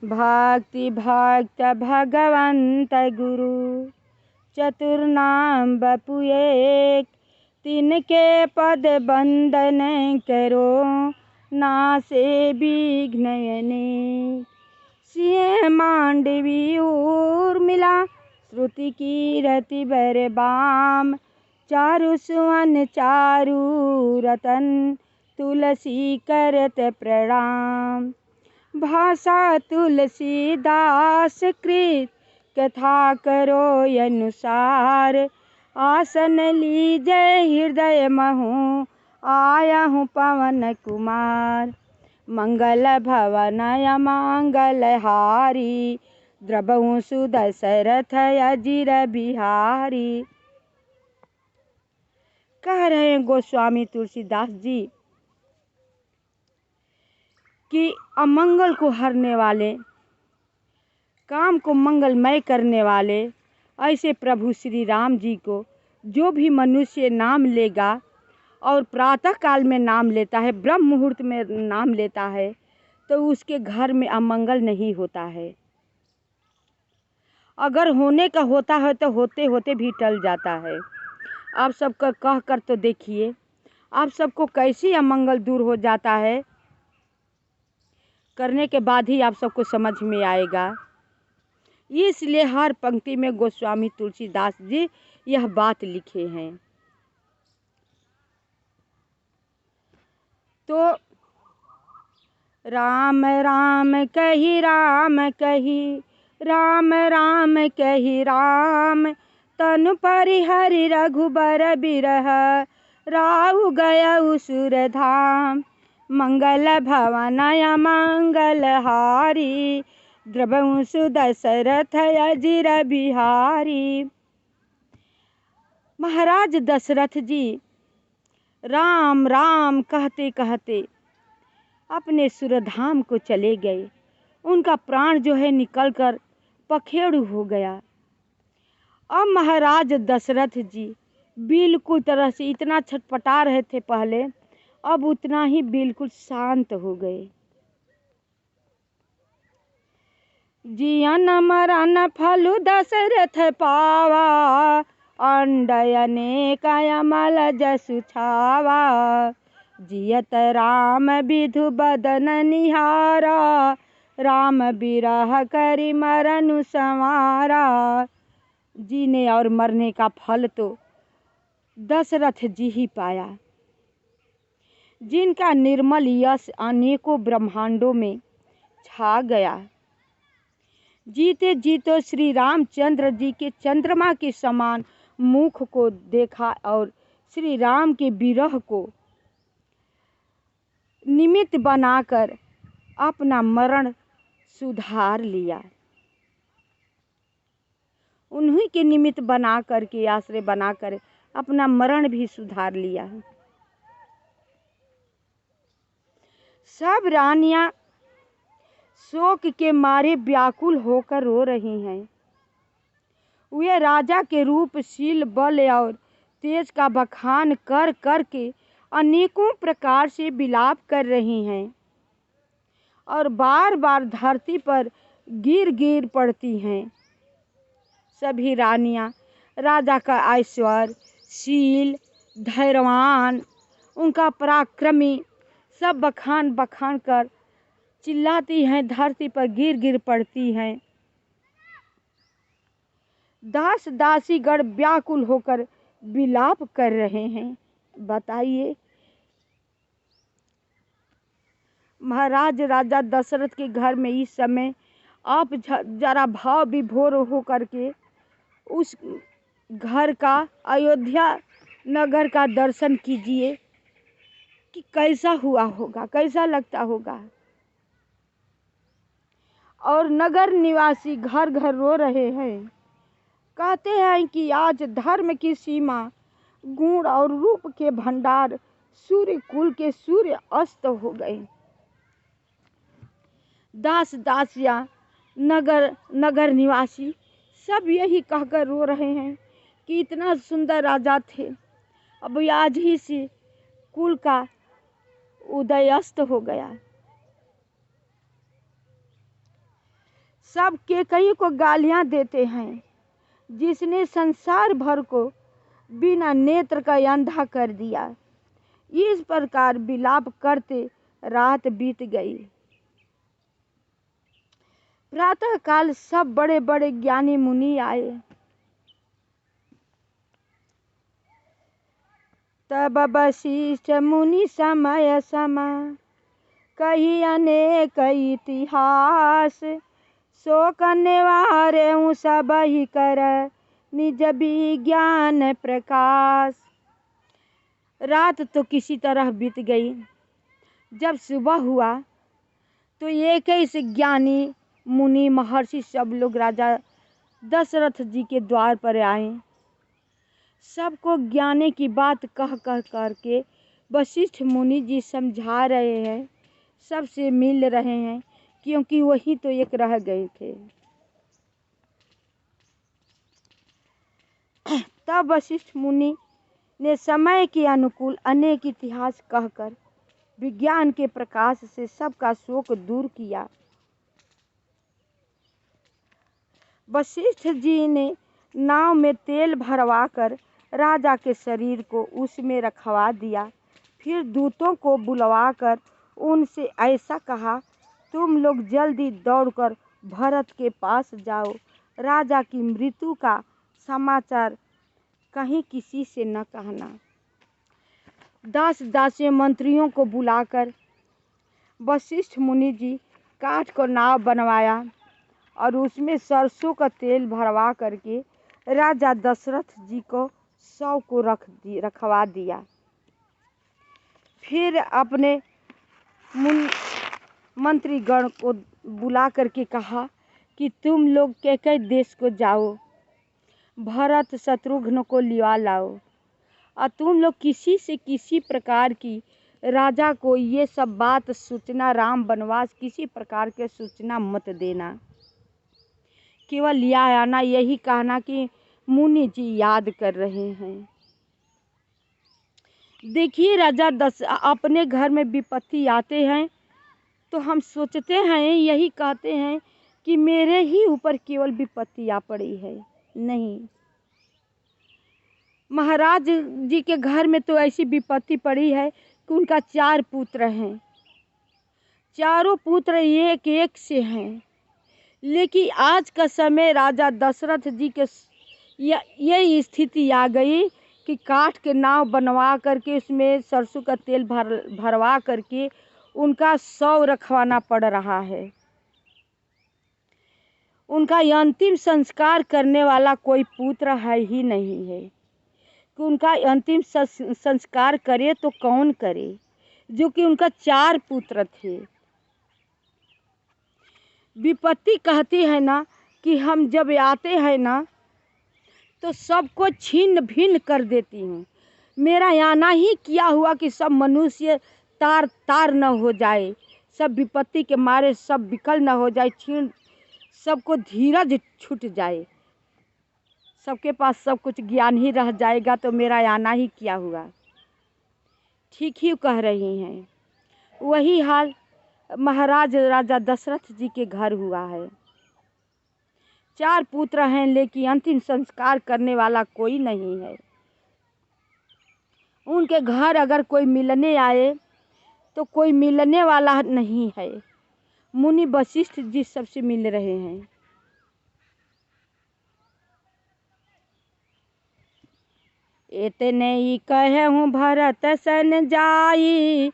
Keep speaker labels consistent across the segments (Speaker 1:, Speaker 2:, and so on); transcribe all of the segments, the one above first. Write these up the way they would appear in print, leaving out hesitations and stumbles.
Speaker 1: भक्ति भक्त भगवंत गुरु चतुर्नाम बपु एक। तिनके पद बंदन करो नासे विघ्न अनेक। सिंह मांडवी उर्मिला श्रुति कीरति बर बाम। चारु सुवन चारु रतन तुलसी करत प्रणाम। भाषा तुलसीदास कृत कथा करो अनुसार। आसन लीजे हृदय महु आया हूँ पवन कुमार। मंगल भवन मंगल हारी द्रबहु सुदशरथ अजिर बिहारी। कह रहे हैं गोस्वामी तुलसीदास जी कि अमंगल को हरने वाले, काम को मंगलमय करने वाले ऐसे प्रभु श्री राम जी को जो भी मनुष्य नाम लेगा और प्रातः काल में नाम लेता है, ब्रह्म मुहूर्त में नाम लेता है, तो उसके घर में अमंगल नहीं होता है। अगर होने का होता है तो होते होते भी टल जाता है। आप सबका कह कर तो देखिए, आप सबको कैसी अमंगल दूर हो जाता है, करने के बाद ही आप सबको समझ में आएगा। इसलिए हर पंक्ति में गोस्वामी तुलसीदास जी यह बात लिखे हैं। तो राम राम कही राम कही, राम राम कही राम। तनु परिहरि रघुबर बिरह, राहु गया असुर धाम। मंगल भवन मंगल हारी, द्रबहु सुदशरथ अजिर बिहारी। महाराज दशरथ जी राम राम कहते कहते अपने सुरधाम को चले गए। उनका प्राण जो है निकलकर पखेरु हो गया। अब महाराज दशरथ जी बिल्कुल तरह से इतना छटपटा रहे थे पहले, अब उतना ही बिल्कुल शांत हो गए। जियन मरन फलु दशरथ पावा, अंडयने कयमल जसु छावा। जियत राम विधु बदन निहारा, राम बिरह करि मरनु संवारा। जीने और मरने का फल तो दशरथ जी ही पाया, जिनका निर्मल यश अनेकों ब्रह्मांडों में छा गया। जीते जीतो श्री रामचंद्र जी के चंद्रमा के समान मुख को देखा और श्री राम के विरह को निमित्त बनाकर अपना मरण सुधार लिया। उन्हीं के निमित्त बना कर के, आश्रय बनाकर अपना मरण भी सुधार लिया। सब रानियां शोक के मारे व्याकुल होकर रो रही हैं। वे राजा के रूप, शील, बल और तेज का बखान कर कर के अनेकों प्रकार से विलाप कर रही हैं और बार बार धरती पर गिर गिर पड़ती हैं। सभी रानियां राजा का ऐश्वर्य, शील, धैर्यवान, उनका पराक्रमी सब बखान बखान कर चिल्लाती हैं, धरती पर गिर गिर पड़ती हैं। दास दासीगण व्याकुल होकर विलाप कर रहे हैं। बताइए, महाराज राजा दशरथ के घर में इस समय आप जरा भाव विभोर हो करके उस घर का, अयोध्या नगर का दर्शन कीजिए कि कैसा हुआ होगा, कैसा लगता होगा। और नगर निवासी घर घर रो रहे हैं। कहते हैं कि आज धर्म की सीमा, गुण और रूप के भंडार, सूर्य कुल के सूर्य अस्त हो गए। दास दासियां, नगर निवासी सब यही कहकर रो रहे हैं कि इतना सुंदर राजा थे, अब आज ही से कुल का उदय अस्त हो गया। सब केकई को गालियां देते हैं, जिसने संसार भर को बिना नेत्र का अंधा कर दिया। इस प्रकार विलाप करते रात बीत गई। प्रातः काल सब बड़े बड़े ज्ञानी मुनि आए। तब वशिष्ठ मुनि समय समय कही अनेक इतिहास, शोक निवारे सब ही कर निज विज्ञान प्रकाश। रात तो किसी तरह बीत गई। जब सुबह हुआ तो एक ही से ज्ञानी मुनि महर्षि सब लोग राजा दशरथ जी के द्वार पर आए। सबको ज्ञानी की बात कह करके वशिष्ठ मुनि जी समझा रहे हैं, सबसे मिल रहे हैं, क्योंकि वही तो एक रह गए थे। तब वशिष्ठ मुनि ने समय के अनुकूल अनेक इतिहास कहकर विज्ञान के प्रकाश से सबका शोक दूर किया। वशिष्ठ जी ने नाव में तेल भरवा कर राजा के शरीर को उसमें रखवा दिया। फिर दूतों को बुलवाकर उनसे ऐसा कहा, तुम लोग जल्दी दौड़कर भरत के पास जाओ। राजा की मृत्यु का समाचार कहीं किसी से न कहना। दास दासी मंत्रियों को बुलाकर वशिष्ठ मुनि जी काठ को नाव बनवाया और उसमें सरसों का तेल भरवा करके राजा दशरथ जी को 100 को रखवा दिया। फिर अपने मंत्रीगण को बुला करके कहा कि तुम लोग कैके देश को जाओ, भरत शत्रुघ्न को लिवा लाओ, और तुम लोग किसी से किसी प्रकार की राजा को ये सब बात सूचना, राम वनवास किसी प्रकार के सूचना मत देना। केवल लिया आना, यही कहना कि मुनि जी याद कर रहे हैं। देखिए राजा अपने घर में विपत्ति आते हैं तो हम सोचते हैं, यही कहते हैं कि मेरे ही ऊपर केवल विपत्ति आ पड़ी है। नहीं, महाराज जी के घर में तो ऐसी विपत्ति पड़ी है कि उनका 4 पुत्र हैं। चारों पुत्र एक एक से हैं, लेकिन आज का समय राजा दशरथ जी के ये स्थिति आ गई कि काठ के नाव बनवा करके उसमें सरसों का तेल भरवा करके उनका 100 रखवाना पड़ रहा है। उनका अंतिम संस्कार करने वाला कोई पुत्र है ही नहीं है कि उनका अंतिम संस्कार करे तो कौन करे, जो कि उनका 4 पुत्र थे। विपत्ति कहती है ना कि हम जब आते हैं ना तो सबको छीन भिन्न कर देती हूँ। मेरा आना ही किया हुआ कि सब मनुष्य तार तार न हो जाए, सब विपत्ति के मारे सब विकल न हो जाए, सबको धीरज छूट जाए, सबके पास सब कुछ ज्ञान ही रह जाएगा, तो मेरा आना ही किया हुआ। ठीक ही कह रही हैं। वही हाल महाराज राजा दशरथ जी के घर हुआ है। 4 पुत्र हैं, लेकिन अंतिम संस्कार करने वाला कोई नहीं है। उनके घर अगर कोई मिलने आए तो कोई मिलने वाला नहीं है। मुनि वशिष्ठ जी सबसे मिल रहे हैं। इतने ही कहूँ भरत सन जाई,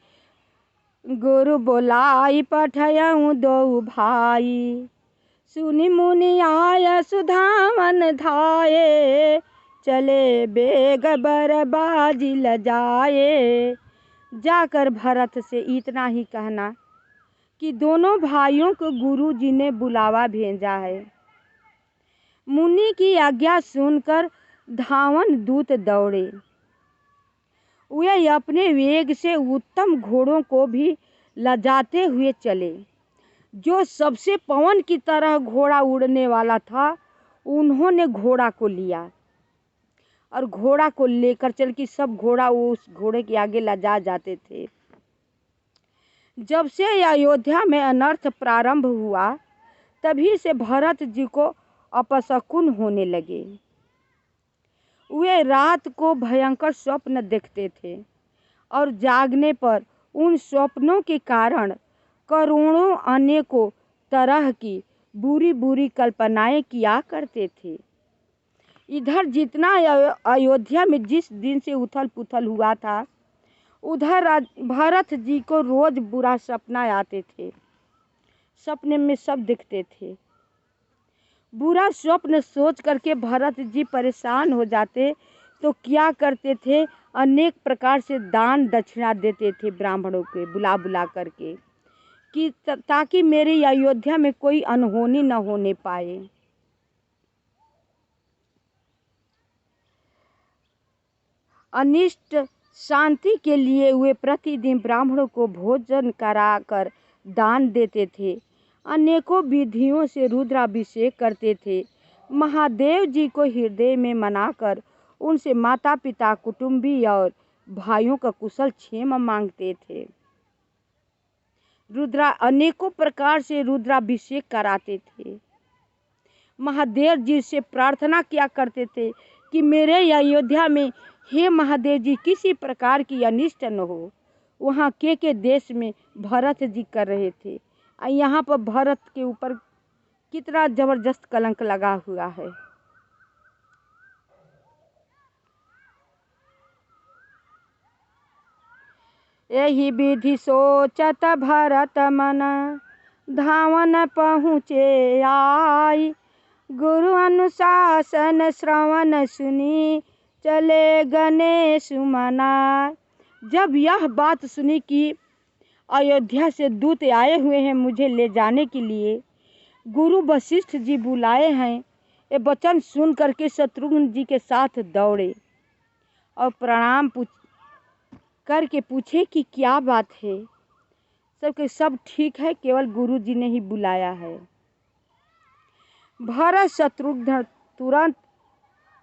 Speaker 1: गुरु बोलाई पठयऊँ 2 भाई। सुनि मुनि आय सुधामन धाये, चले बेग बरबाजी लजाए। जाकर भरत से इतना ही कहना कि दोनों भाइयों को गुरु जी ने बुलावा भेजा है। मुनि की आज्ञा सुनकर धावन दूत दौड़े। वे अपने वेग से उत्तम घोड़ों को भी लजाते हुए चले। जो सबसे पवन की तरह घोड़ा उड़ने वाला था, उन्होंने घोड़ा को लिया और घोड़ा को लेकर चल कि सब घोड़ा उस घोड़े के आगे लजा जाते थे। जब से अयोध्या में अनर्थ प्रारंभ हुआ, तभी से भरत जी को अपशकुन होने लगे। वे रात को भयंकर स्वप्न देखते थे और जागने पर उन स्वप्नों के कारण करोड़ों अनेकों तरह की बुरी बुरी कल्पनाएं किया करते थे। इधर जितना अयोध्या में जिस दिन से उथल पुथल हुआ था, उधर भरत जी को रोज बुरा सपना आते थे। सपने में सब दिखते थे। बुरा स्वप्न सोच करके भरत जी परेशान हो जाते तो क्या करते थे, अनेक प्रकार से दान दक्षिणा देते थे ब्राह्मणों के बुला बुला करके, कि ताकि मेरी अयोध्या में कोई अनहोनी न होने पाए। अनिष्ट शांति के लिए वे प्रतिदिन ब्राह्मणों को भोजन कराकर दान देते थे। अनेकों विधियों से रुद्राभिषेक करते थे। महादेव जी को हृदय में मनाकर उनसे माता पिता, कुटुंबी और भाइयों का कुशल क्षेम मांगते थे। अनेकों प्रकार से रुद्राभिषेक कराते थे। महादेव जी से प्रार्थना किया करते थे कि मेरे अयोध्या में हे महादेव जी किसी प्रकार की अनिष्ट न हो। वहाँ के देश में भरत जी कर रहे थे, यहाँ पर भरत के ऊपर कितना जबरदस्त कलंक लगा हुआ है। यही विधि सोचत भरत मन, धावन पहुँचे आई। गुरु अनुशासन श्रवण सुनी, चले गणेश मनाई। जब यह बात सुनी कि अयोध्या से दूत आए हुए हैं मुझे ले जाने के लिए, गुरु वशिष्ठ जी बुलाए हैं, ये वचन सुन करके शत्रुघ्न जी के साथ दौड़े और प्रणाम करके पूछे कि क्या बात है। सबके सब ठीक है, केवल गुरु जी ने ही बुलाया है। भरत शत्रुघ्न तुरंत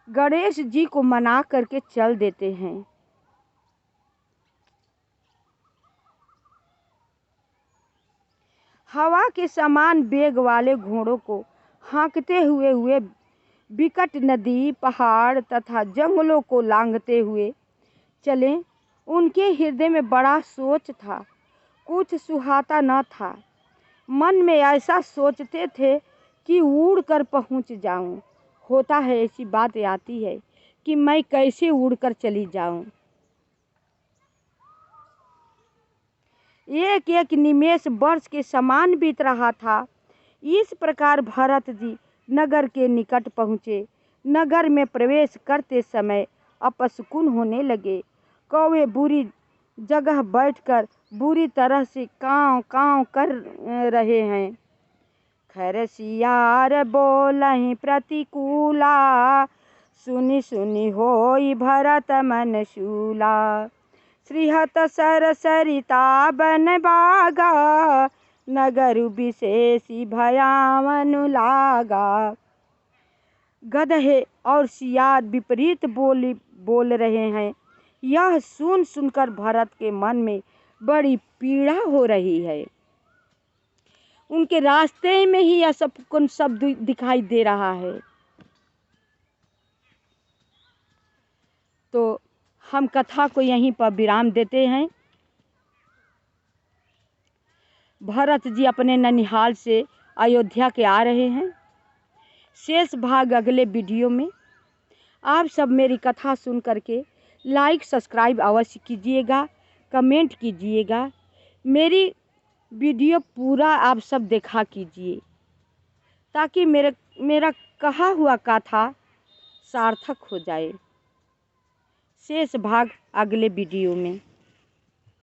Speaker 1: गणेश जी को मना करके चल देते हैं। हवा के समान वेग वाले घोड़ों को हाँकते हुए विकट नदी, पहाड़ तथा जंगलों को लांघते हुए चले। उनके हृदय में बड़ा सोच था, कुछ सुहाता न था। मन में ऐसा सोचते थे कि उड़ कर पहुँच जाऊं। होता है ऐसी बात आती है कि मैं कैसे उड़कर चली जाऊं। एक एक निमेष वर्ष के समान बीत रहा था। इस प्रकार भरत जी नगर के निकट पहुँचे। नगर में प्रवेश करते समय अपशकुन होने लगे। कौवे बुरी जगह बैठकर बुरी तरह से काँव काँव कर रहे हैं। खैर सियार बोलहि प्रतिकूला, सुनि सुनि होई भरत मन शूला। श्रीहत सर सरिता बन बागा, नगर विशेषी भयावन लागा। गधे और सियार विपरीत बोल रहे हैं। यह सुन सुनकर भरत के मन में बड़ी पीड़ा हो रही है। उनके रास्ते में ही यह सब दिखाई दे रहा है। तो हम कथा को यहीं पर विराम देते हैं। भरत जी अपने ननिहाल से अयोध्या के आ रहे हैं। शेष भाग अगले वीडियो में। आप सब मेरी कथा सुन करके लाइक सब्सक्राइब अवश्य कीजिएगा, कमेंट कीजिएगा। मेरी वीडियो पूरा आप सब देखा कीजिए ताकि मेरा कहा हुआ कथा सार्थक हो जाए। शेष भाग अगले वीडियो में।